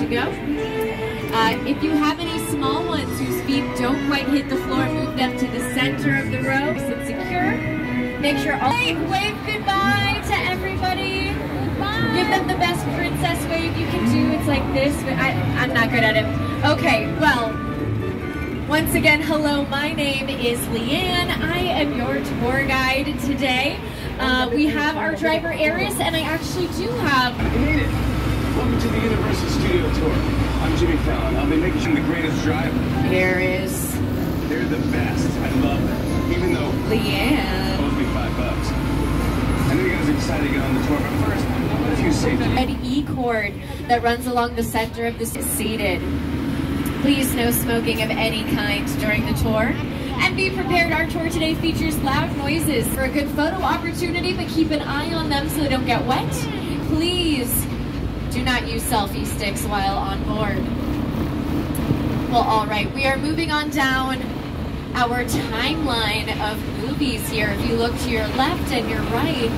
go. If you have any small ones whose feet don't quite hit the floor, move them to the center of the row. Sit secure. Make sure all wave goodbye to everybody. Bye. Give them the best princess wave you can do. It's like this, but I'm not good at it. Okay, well, once again, hello, my name is Leanne. I am your tour guide today. We have our driver Eris, and I actually do have... I hate it. Welcome to the Universal Studio Tour. I'm Jimmy Fallon. I'll be making you the greatest driver. Eris. They're the best. I love them. Even though... Leanne. Owes me $5. I know you guys are excited to get on the tour, but first, a few safety... Red E-cord that runs along the center of the seated. Please, no smoking of any kind during the tour. And be prepared, our tour today features loud noises for a good photo opportunity, but keep an eye on them so they don't get wet. Please do not use selfie sticks while on board. Well, all right, we are moving on down our timeline of movies here. If you look to your left and your right,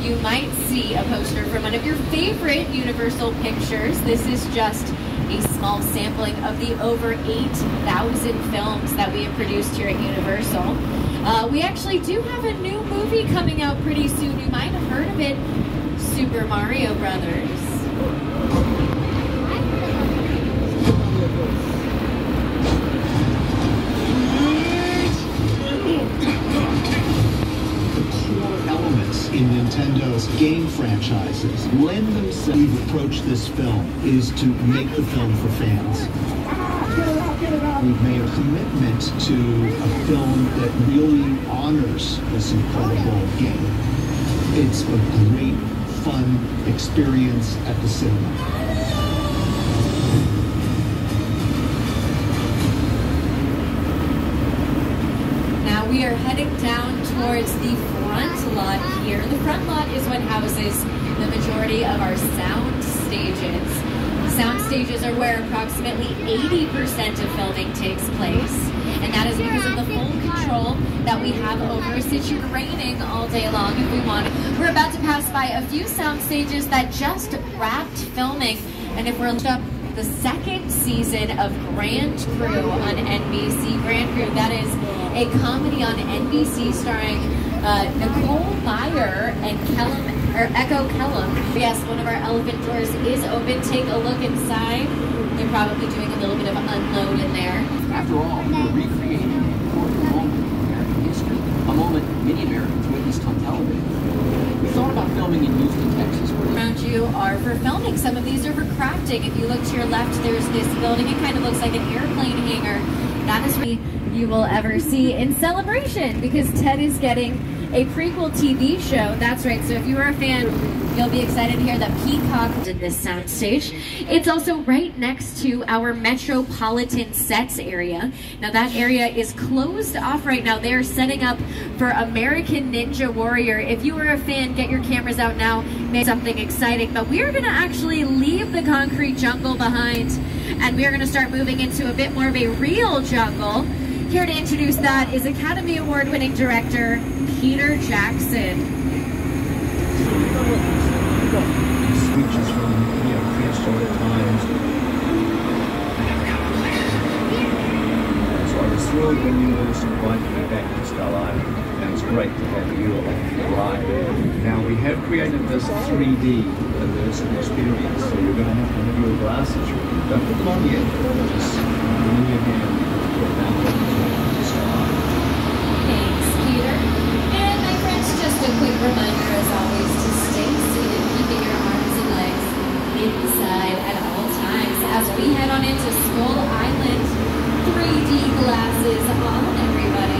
you might see a poster from one of your favorite Universal pictures. This is just a small sampling of the over 8,000 films that we have produced here at Universal. We actually do have a new movie coming out pretty soon. You might have heard of it, Super Mario Brothers. In Nintendo's game franchises lend themselves. We've approached this film is to make the film for fans. We've made a commitment to a film that really honors this incredible game. It's a great, fun experience at the cinema. Now we are heading down towards the front lot here. The front lot is what houses the majority of our sound stages. Sound stages are where approximately 80% of filming takes place, and that is because of the full control that we have over a situation. Raining all day long if we want. We're about to pass by a few sound stages that just wrapped filming, and if we're up the second season of Grand Crew on NBC. Grand Crew, that is a comedy on NBC starring Nicole Meyer and Echo Kellum. Yes, one of our elephant doors is open. Take a look inside. They're probably doing a little bit of unload in there. After all, we're recreating an important moment in American history, a moment many Americans witnessed on television. We thought about filming in Houston, Texas. Around you are for filming. Some of these are for crafting. If you look to your left, there's this building. It kind of looks like an airplane hangar. That is what you will ever see in celebration, because Ted is getting a prequel TV show. That's right. So if you are a fan, you'll be excited to hear that Peacock did this soundstage. It's also right next to our Metropolitan Sets area. Now that area is closed off right now. They're setting up for American Ninja Warrior. If you are a fan, get your cameras out now. Make something exciting. But we are going to actually leave the concrete jungle behind, and we are going to start moving into a bit more of a real jungle. Here to introduce that is Academy Award-winning director Peter Jackson. Speeches from prehistoric times. So I was thrilled when Universal invited me back to Skull Island, and it's great to have you along for the ride. Now we have created this 3D immersive experience, so you're going to have your glasses ready. Don't put them on yet, just put them in your hand and put them down to Skull Island. Thanks, Peter. And my friends, just a quick reminder as always to stay seated, keeping your arms and legs inside at all times. As we head on into Skull Island, 3D glasses on, everybody.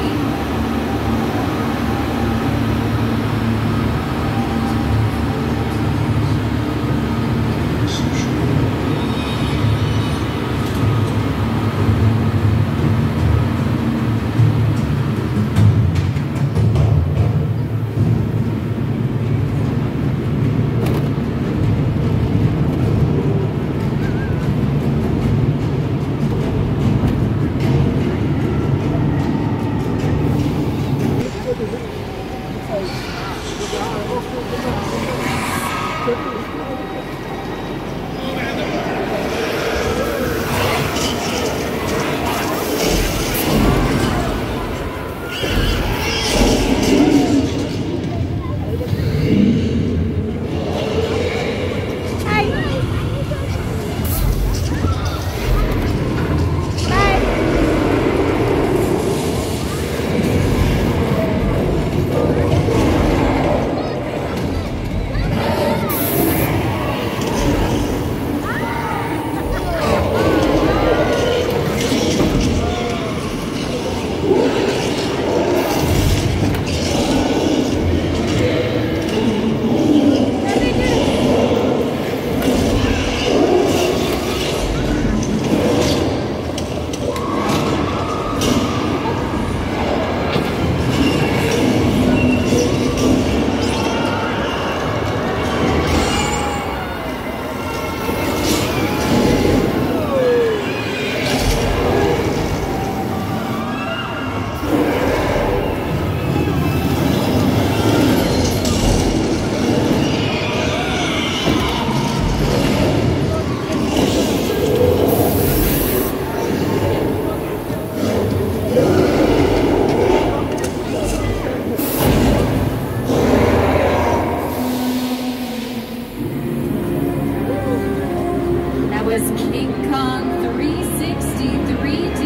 says King Kong 360 3D.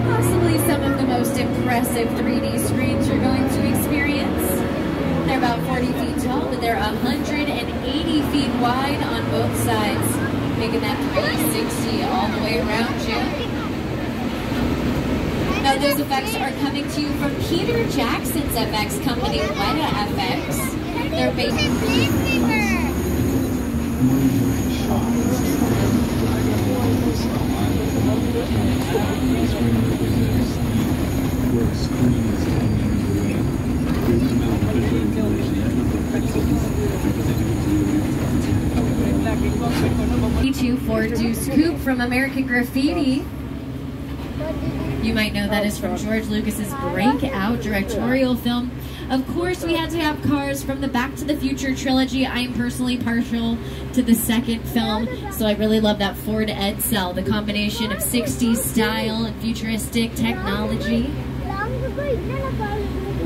Possibly some of the most impressive 3D screens you're going to experience. They're about 40 feet tall, but they're 180 feet wide on both sides, making that 360 all the way around you. Now those effects are coming to you from Peter Jackson's FX company, Weta FX. They're based for Deuce Coupe from American Graffiti. You might know that is from George Lucas's breakout directorial film. Of course, we had to have cars from the Back to the Future trilogy. I am personally partial to the second film, so I really love that Ford Edsel, the combination of 60s style and futuristic technology.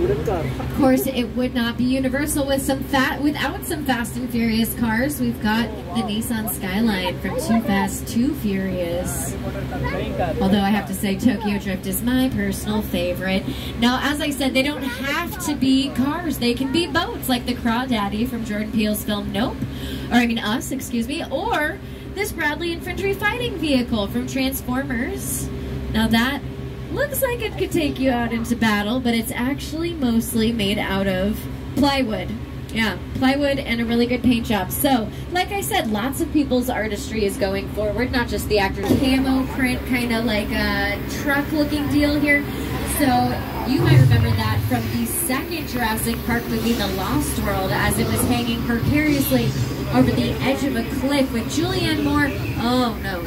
Of course, it would not be Universal without some Fast and Furious cars. We've got the Nissan Skyline from Too Fast, Too Furious. Although I have to say Tokyo Drift is my personal favorite. Now, as I said, they don't have to be cars. They can be boats, like the Crawdaddy from Jordan Peele's film Nope. Us, excuse me. Or this Bradley Infantry fighting vehicle from Transformers. Now that looks like it could take you out into battle, but it's actually mostly made out of plywood. Yeah, plywood and a really good paint job. So, like I said, lots of people's artistry is going forward, not just the actors. Camo print, kind of like a truck-looking deal here. So, you might remember that from the second Jurassic Park movie, The Lost World, as it was hanging precariously over the edge of a cliff with Julianne Moore. Oh, no.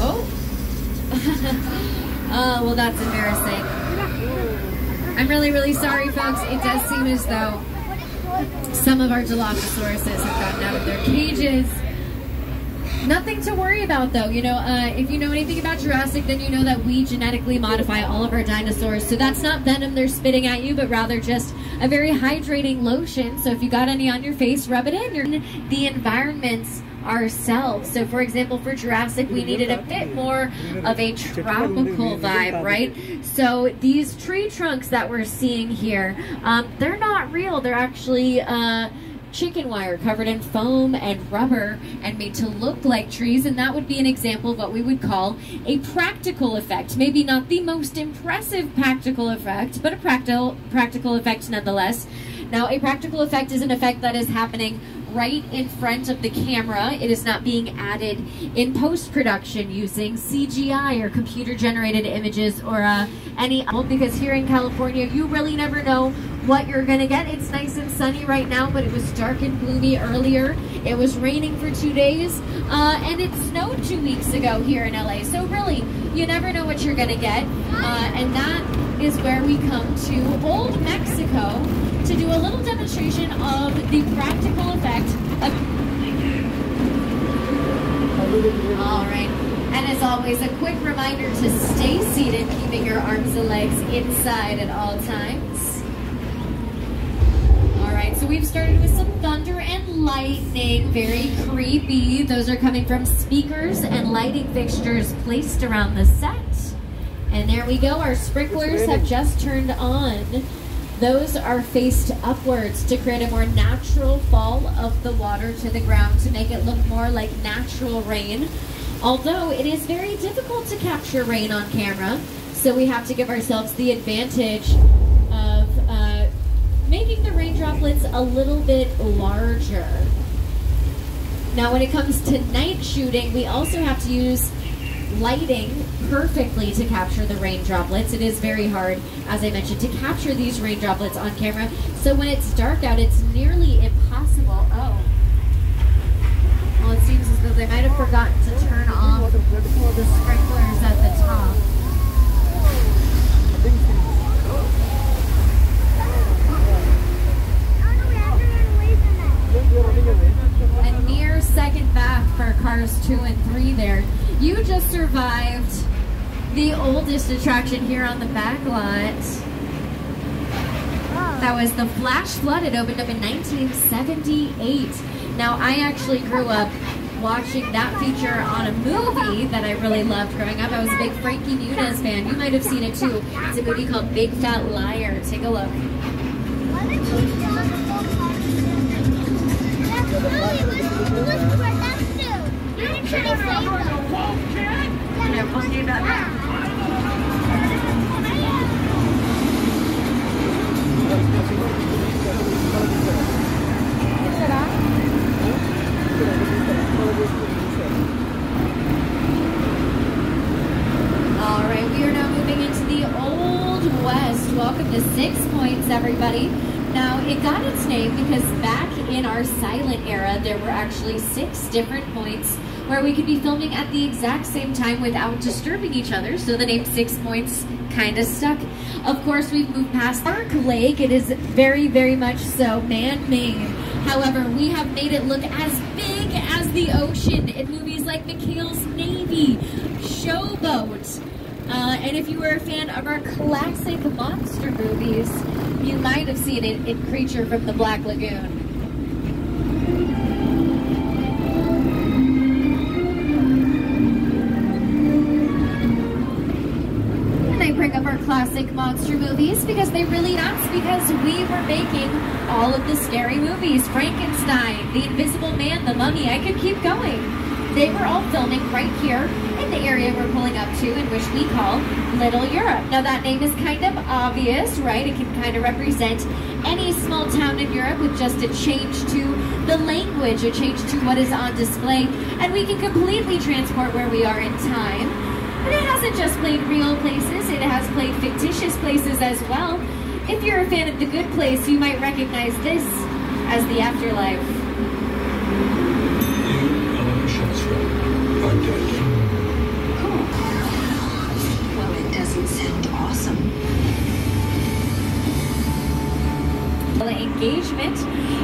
Oh. Oh, well, that's embarrassing. I'm really, really sorry, folks. It does seem as though some of our Dilophosaurus have gotten out of their cages. Nothing to worry about, though. You know, if you know anything about Jurassic, then you know that we genetically modify all of our dinosaurs. So that's not venom they're spitting at you, but rather just a very hydrating lotion. So if you got any on your face, rub it in. You're in the environments ourselves. So for example, for Jurassic, we needed a bit more of a tropical vibe, right? So these tree trunks that we're seeing here, they're not real. They're actually chicken wire covered in foam and rubber and made to look like trees, and that would be an example of what we would call a practical effect. Maybe not the most impressive practical effect, but a practical effect nonetheless. Now, a practical effect is an effect that is happening right in front of the camera. It is not being added in post-production using CGI or computer-generated images or any, because here in California, you really never know what you're gonna get. It's nice and sunny right now, but it was dark and gloomy earlier. It was raining for 2 days, and it snowed 2 weeks ago here in LA. So really, you never know what you're gonna get, and that is where we come to Old Mexico to do a little demonstration of the practical effect of... All right, and as always, a quick reminder to stay seated, keeping your arms and legs inside at all times. All right, so we've started with some thunder and lightning, very creepy. Those are coming from speakers and lighting fixtures placed around the set. And there we go, our sprinklers have just turned on. Those are faced upwards to create a more natural fall of the water to the ground to make it look more like natural rain. Although it is very difficult to capture rain on camera, so we have to give ourselves the advantage of making the rain droplets a little bit larger. Now when it comes to night shooting, we also have to use lighting perfectly to capture the rain droplets. It is very hard, as I mentioned, to capture these rain droplets on camera. So when it's dark out, it's nearly impossible. Oh. Well, it seems as though they might have forgotten to turn off the sprinklers at the top. A near second bath for cars 2 and 3 there. You just survived the oldest attraction here on the back lot. That was The Flash Flood. It opened up in 1978. Now, I actually grew up watching that feature on a movie that I really loved growing up. I was a big Frankie Muniz fan. You might have seen it too. It's a movie called Big Fat Liar. Take a look. All right, we are now moving into the Old West. Welcome to 6 Points, everybody. Now, it got its name because back in our silent era, there were actually 6 different points where we could be filming at the exact same time without disturbing each other, so the name 6 Points kind of stuck. Of course, we've moved past Park Lake. It is very, very much so man-made. However, we have made it look as big as the ocean in movies like McHale's Navy, Showboat, and if you were a fan of our classic monster movies, you might have seen it in Creature from the Black Lagoon. And I bring up our classic monster movies because they really that's because we were making all of the scary movies. Frankenstein, The Invisible Man, The Mummy, I could keep going. They were all filming right here in the area we're pulling up to, in which we call Little Europe. Now that name is kind of obvious, right? It can kind of represent any small town in Europe with just a change to the language, a change to what is on display, and we can completely transport where we are in time. But it hasn't just played real places, it has played fictitious places as well. If you're a fan of The Good Place, you might recognize this as the afterlife. Are dead. Cool. Well, it doesn't sound awesome. Engagement,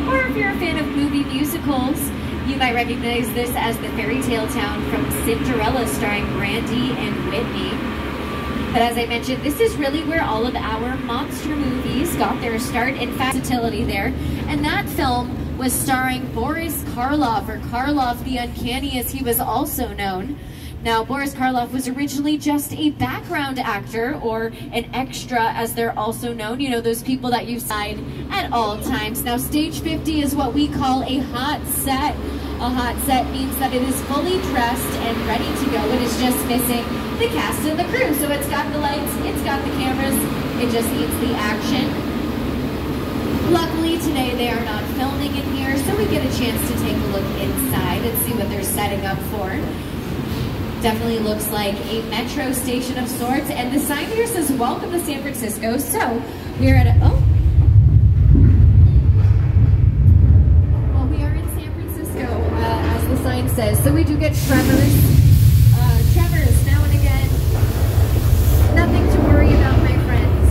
or if you're a fan of movie musicals, you might recognize this as the fairy tale town from Cinderella, starring Brandy and Whitney. But as I mentioned, this is really where all of our monster movies got their start. In fact, versatility there, and that film was starring Boris Karloff, or Karloff the Uncanny as he was also known. Now, Boris Karloff was originally just a background actor, or an extra as they're also known. You know, those people that you side at all times. Now, stage 50 is what we call a hot set. A hot set means that it is fully dressed and ready to go. It is just missing the cast and the crew. So it's got the lights, it's got the cameras, it just needs the action. Luckily today they are not filming in here, so we get a chance to take a look inside and see what they're setting up for. Definitely looks like a metro station of sorts, and the sign here says welcome to San Francisco. So we're at a, well, we are in San Francisco, as the sign says. So we do get tremors now and again. Nothing to worry about, my friends.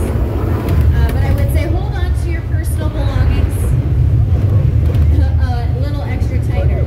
But I would say hold on to your personal belongings a little extra tighter.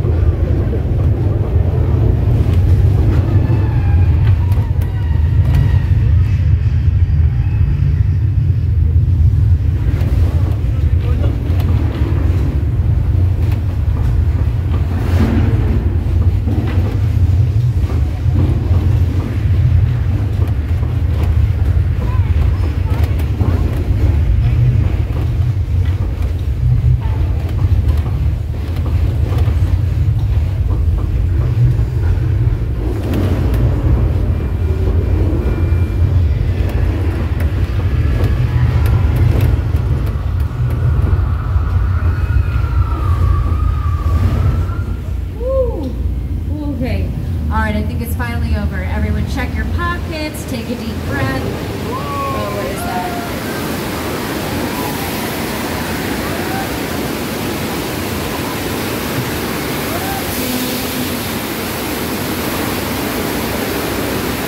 Take a deep breath. Oh, what is that?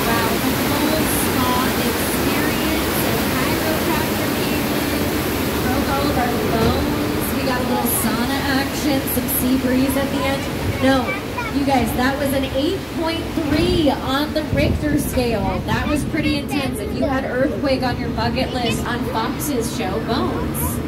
Wow, the full spa experience and chiropractor treatment. Broke all of our bones. We got a little sauna action, some sea breeze at the end. No. You guys, that was an 8.3 on the Richter scale. That was pretty intense. If you had earthquake on your bucket list on Fox's show, Bones.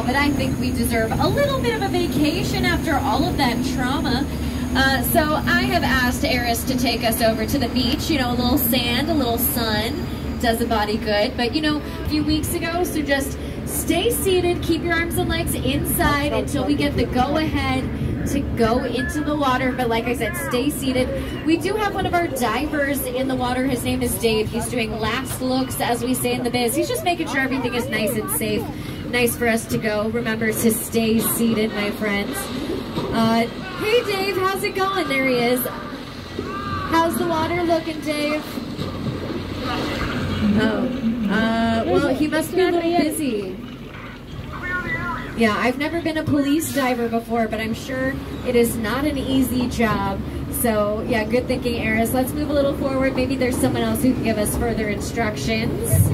But I think we deserve a little bit of a vacation after all of that trauma. So I have asked Eris to take us over to the beach. You know, a little sand, a little sun does the body good. But you know, a few weeks ago, so just stay seated, keep your arms and legs inside until we get the go-ahead to go into the water. But like I said, stay seated. We do have one of our divers in the water. His name is Dave. He's doing last looks, as we say in the biz. He's just making sure everything is nice and safe. Nice for us to go. Remember to stay seated, my friends. Hey, Dave, how's it going? There he is. How's the water looking, Dave? Oh, well, he must be a little busy. Yeah, I've never been a police diver before, but I'm sure it is not an easy job. So, yeah, good thinking, Eris. Let's move a little forward. Maybe there's someone else who can give us further instructions.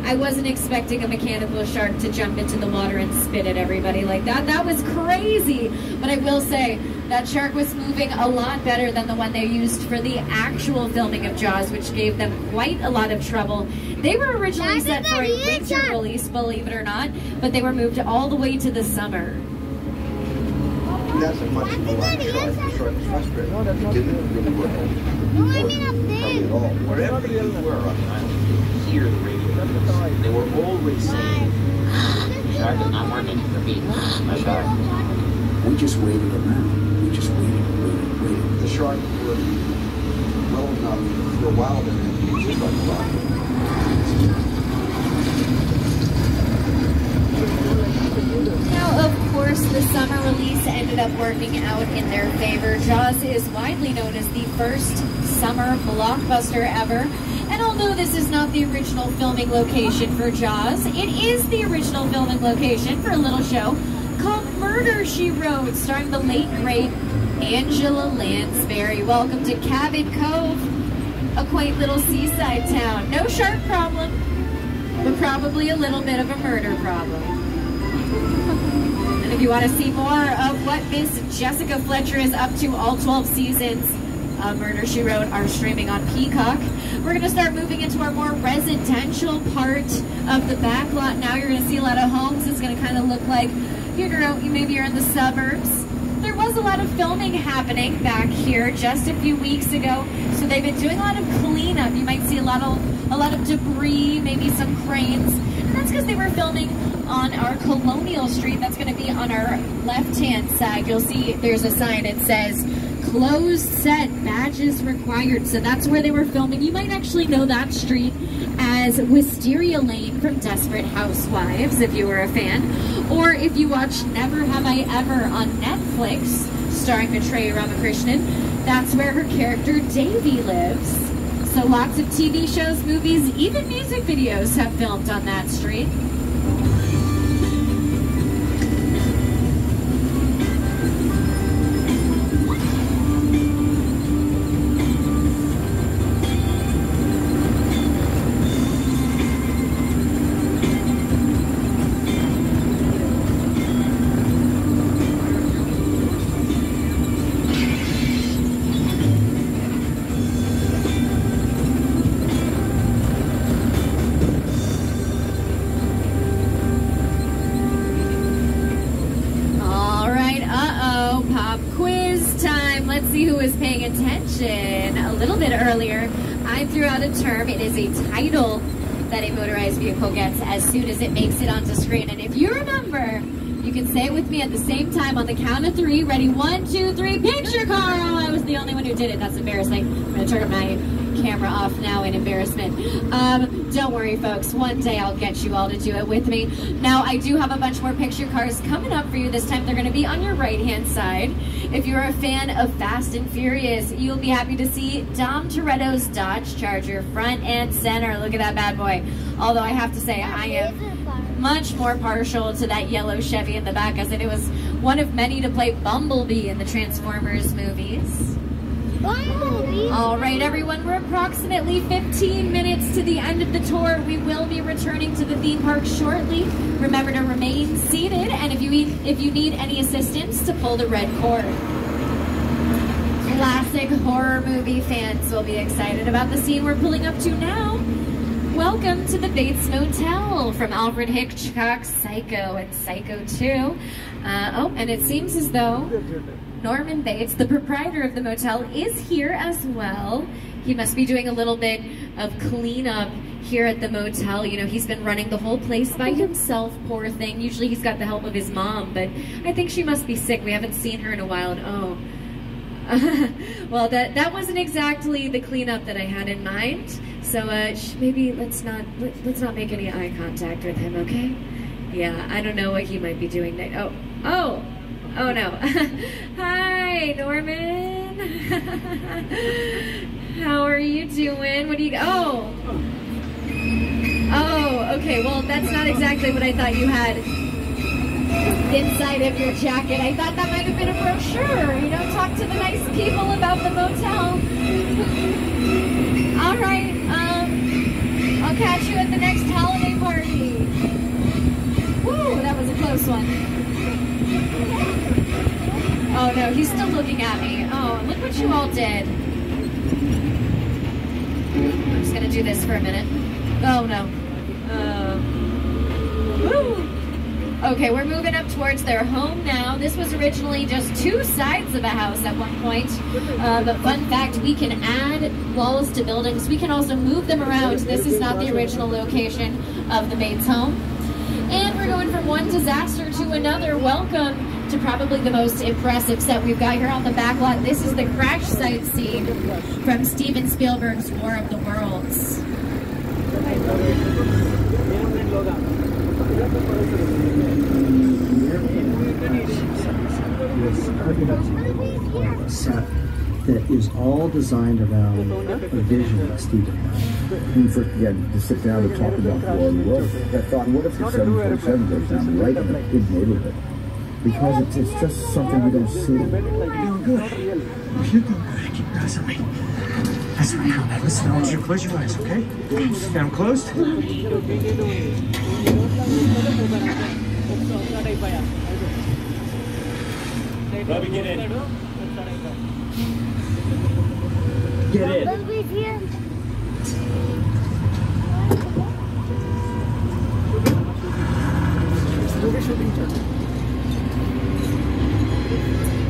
I wasn't expecting a mechanical shark to jump into the water and spit at everybody like that. That was crazy. But I will say, that shark was moving a lot better than the one they used for the actual filming of Jaws, which gave them quite a lot of trouble. They were originally set for a winter release, believe it or not, but they were moved all the way to the summer. That's a much more shark. The shark was frustrated. It didn't really work at all. Wherever you were on the island, you could hear the radio. They were always saying, "Shark is not working for me. My shark." We just waited around. We just waited. The shark was well enough for a while, then it was just like a rocket. Now, of course, the summer release ended up working out in their favor. Jaws is widely known as the first summer blockbuster ever. And although this is not the original filming location for Jaws, it is the original filming location for a little show called Murder, She Wrote, starring the late, great Angela Lansbury. Welcome to Cabot Cove, a quaint little seaside town. No shark problem, but probably a little bit of a murder problem. And if you want to see more of what Miss Jessica Fletcher is up to, all 12 seasons of Murder, She Wrote are streaming on Peacock. We're going to start moving into our more residential part of the back lot now. You're going to see a lot of homes. It's going to kind of look like maybe you're in the suburbs. There was a lot of filming happening back here just a few weeks ago, so they've been doing a lot of cleanup. You might see a lot of debris, maybe some cranes, and that's because they were filming on our Colonial Street. That's going to be on our left-hand side. You'll see there's a sign. It says closed set, badges required. So that's where they were filming. You might actually know that street as Wisteria Lane from Desperate Housewives, if you were a fan. Or if you watched Never Have I Ever on Netflix, starring Maitreyi Ramakrishnan, that's where her character Davy lives. So lots of TV shows, movies, even music videos have filmed on that street. see who was paying attention a little bit earlier. I threw out a term. It is a title that a motorized vehicle gets as soon as it makes it onto screen. And if you remember, you can say it with me at the same time on the count of 3. Ready? 1, 2, 3. Picture car. Oh, I was the only one who did it. That's embarrassing. I'm going to turn my camera off now in embarrassment. Don't worry, folks. One day I'll get you all to do it with me. Now, I do have a bunch more picture cars coming up for you. This time they're going to be on your right-hand side. If you're a fan of Fast and Furious, you'll be happy to see Dom Toretto's Dodge Charger front and center. Look at that bad boy. Although I have to say, I am much more partial to that yellow Chevy in the back, as it was one of many to play Bumblebee in the Transformers movies. All right, everyone, we're approximately 15 minutes to the end of the tour. We will be returning to the theme park shortly. Remember to remain seated, and if you need any assistance, to pull the red cord. Classic horror movie fans will be excited about the scene we're pulling up to now. Welcome to the Bates Motel from Alfred Hitchcock's Psycho and Psycho 2. Oh, and it seems as though Norman Bates, the proprietor of the motel, is here as well. He must be doing a little bit of cleanup here at the motel. You know, he's been running the whole place by himself, poor thing. Usually he's got the help of his mom, but I think she must be sick. We haven't seen her in a while, and oh. Well, that wasn't exactly the cleanup that I had in mind. So maybe let's not make any eye contact with him, okay? Yeah, I don't know what he might be doing next. Oh no. Hi, Norman. How are you doing? What do you? Oh, okay. Well, that's not exactly what I thought you had inside of your jacket. I thought that might have been a brochure. You know, talk to the nice people about the motel. All right. I'll catch you at the next holiday party. Woo, that was a close one. Oh no, he's still looking at me. Oh, look what you all did. I'm just gonna do this for a minute. Oh no. Woo. Okay, we're moving up towards their home now. This was originally just 2 sides of a house at one point. But fun fact, we can add walls to buildings. We can also move them around. This is not the original location of the Bates home. And we're going from one disaster to another. Welcome to probably the most impressive set we've got here on the back lot. This is the crash site scene from Steven Spielberg's War of the Worlds. A set that is all designed around a vision that Steven had. When you first began to sit down and talk about War of the Worlds, I thought, what if the 747 goes down right in a big neighborhood? Because it's just something we don't see. You're doing good. You're doing good. Keep your eyes on me. That's right. Now listen, I want you to close your eyes, okay? Got them closed? Robbie, get in. Get in.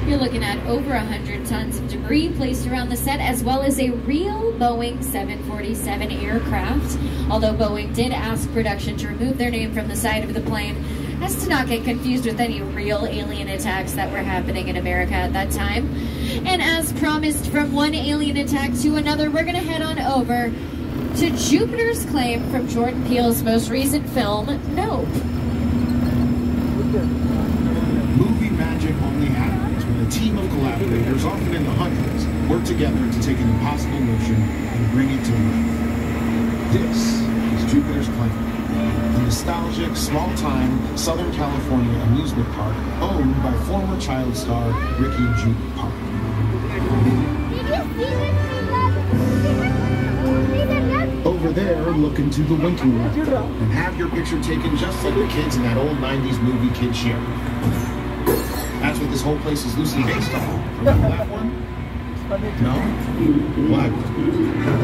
You're looking at over 100 tons of debris placed around the set, as well as a real Boeing 747 aircraft. Although Boeing did ask production to remove their name from the side of the plane, as to not get confused with any real alien attacks that were happening in America at that time. And as promised, from one alien attack to another, we're going to head on over to Jupiter's Claim from Jordan Peele's most recent film, Nope. Movie magic only happens when a team of collaborators, often in the hundreds, work together to take an impossible notion and bring it to life. This is Jupiter's Claim, a nostalgic, small-time Southern California amusement park owned by former child star Ricky Jude Park. Over there, look into the winking room and have your picture taken just like the kids in that old 90s movie Kid Share. That's what this whole place is loosely based on. Remember that one? No? What? A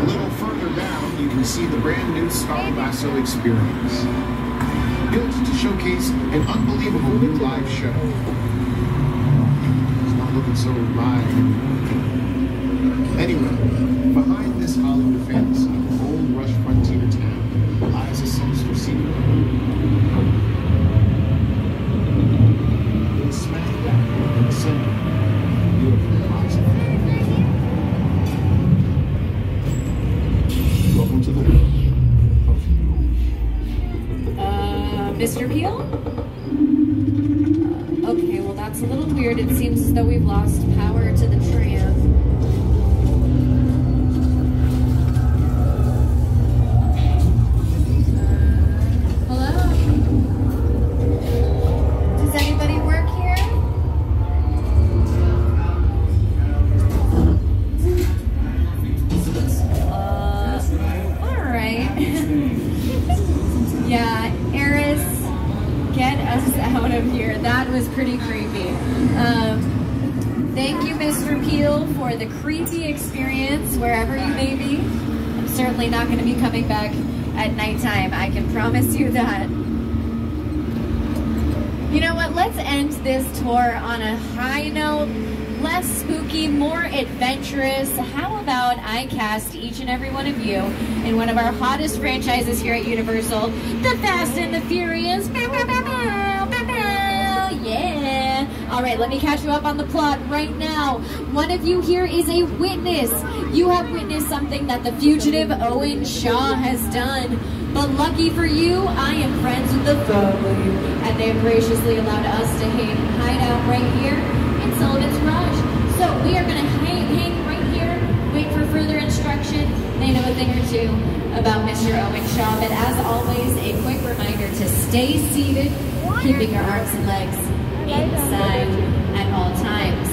little further down, you can see the brand new Star Lasso experience. Built to showcase an unbelievable new live show. It's not looking looking so live. Anyway, behind this Hollywood fantasy, old Rush frontier town lies a sinister secret. It's smack dab in the center of beautiful Boston. Welcome to the world of Mr. Peel? Okay, well that's a little weird. It seems as though we've lost power to the tram. Hello? Does anybody work here? Alright. Yeah, Eris, get us out of here. That was pretty creepy. Thank you, Mr. Peel, for the creepy experience wherever you may be. I'm certainly not going to be coming back at nighttime. I can promise you that. You know what? Let's end this tour on a high note. Less spooky, more adventurous. How about I cast each and every one of you in one of our hottest franchises here at Universal, The Fast and the Furious. Yeah. All right, let me catch you up on the plot right now. One of you here is a witness. You have witnessed something that the fugitive Owen Shaw has done. But lucky for you, I am friends with the family, and they have graciously allowed us to hide out right here in Sullivan's Garage. So we are going to hang right here, wait for further instruction. They know a thing or two about Mr. Owen Shaw, but as always, a quick reminder to stay seated, keeping your arms and legs inside at all times.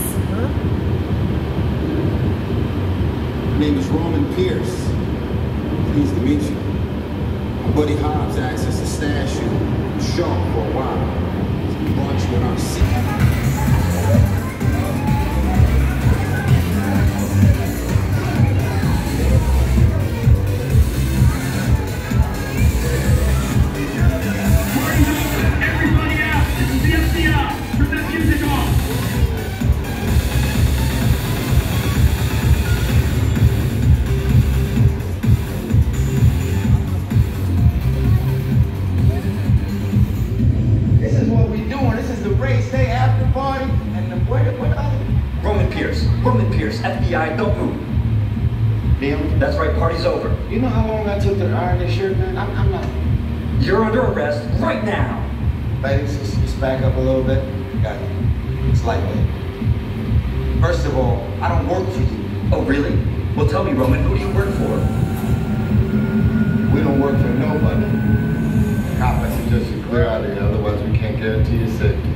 My name is Roman Pierce. Pleased to meet you. My buddy Hobbs asked us to stash you Shaw for a while. We brought you in our seat. FBI, don't move. Neil? That's right, party's over. You know how long I took to iron this shirt, man? I'm not... You're under arrest right now. Ladies, just back up a little bit. Got it. It's lightweight. First of all, I don't work for you. Oh, really? Well, tell me, Roman, who do you work for? We don't work for nobody. Cop, I suggest you clear out of here, otherwise we can't guarantee your safety.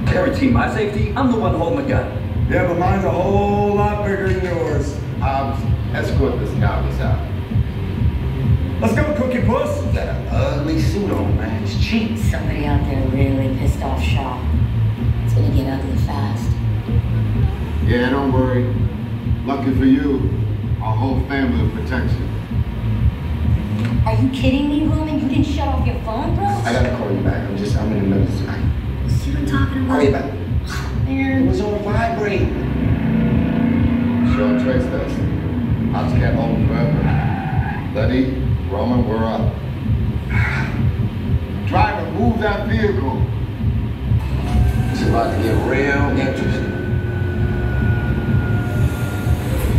Guarantee my safety? I'm the one holding the gun. Yeah, but mine's a whole lot bigger than yours. Escort this novice out. Let's go, Cookie Puss. You got an ugly suit on, man. It's cheap. Somebody out there really pissed off Shaw. It's gonna get ugly fast. Yeah, don't worry. Lucky for you, our whole family will protect you. Are you kidding me, Roman? You didn't shut off your phone, bro? I gotta call you back. I'm in the middle of this. See what I'm talking about? Hurry back. It was on vibrate. Sure traced us. Ops can't hold him forever. Letty, Roman, we're up. Driver, move that vehicle. It's about to get real interesting.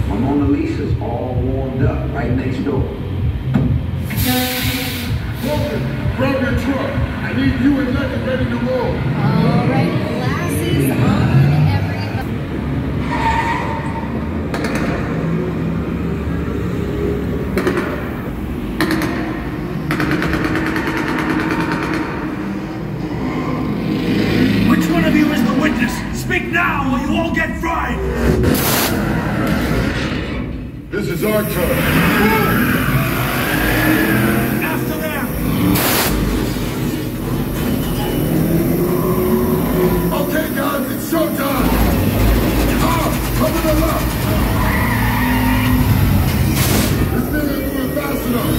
My Mona Lisa's all warmed up right next door. Roman, grab your truck. I need you and Letty ready to roll. All right, glasses on, everybody. Which one of you is the witness? Speak now or you all get fried! This is our turn. After them! Okay, guys, it's showtime. Cover the left. This thing ain't moving fast enough.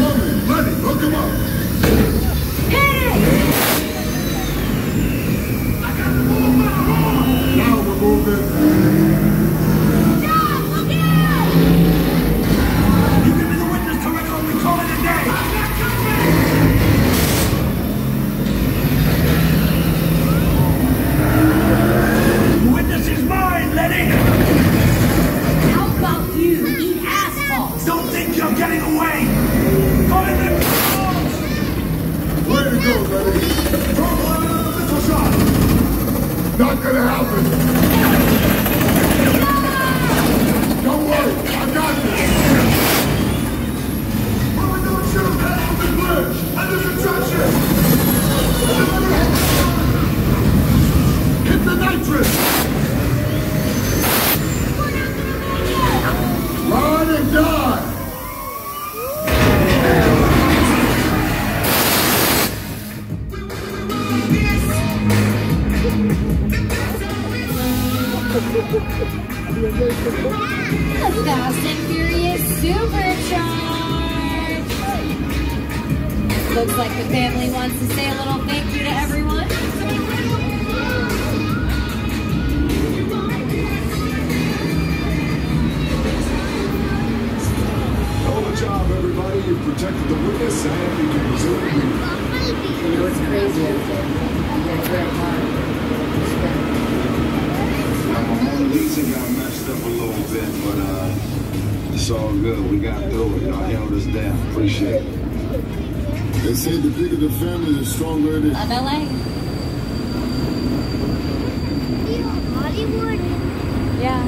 Roman, Letty, hook him up. Hit it! I got the move on. Not gonna happen. Don't worry, I got this. Well, we know should have handled the bridge and the construction. Hit the nitrous. Run and die. The Fast and Furious Supercharged! Looks like the family wants to say a little thank you to everyone. Hell of a job, everybody. You protected the witness and you can resume. You know what's crazy out there? That's red hard. My Mona Lisa got messed up a little bit, but it's all good. We got through it. Y'all held us down. Appreciate it. They say the bigger the family, the stronger it is. Love LA. Hollywood? Yeah.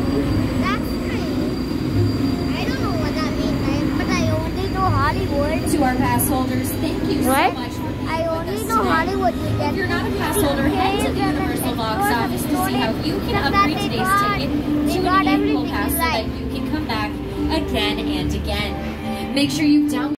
That's strange. I don't know what that means, but I only know Hollywood. To our pass holders, thank you so much for being I with only us know today. Hollywood. If you're not a pass holder, head to the Universal box office to see how you can upgrade today's ticket to an annual pass so that you can come back again and again. Make sure you download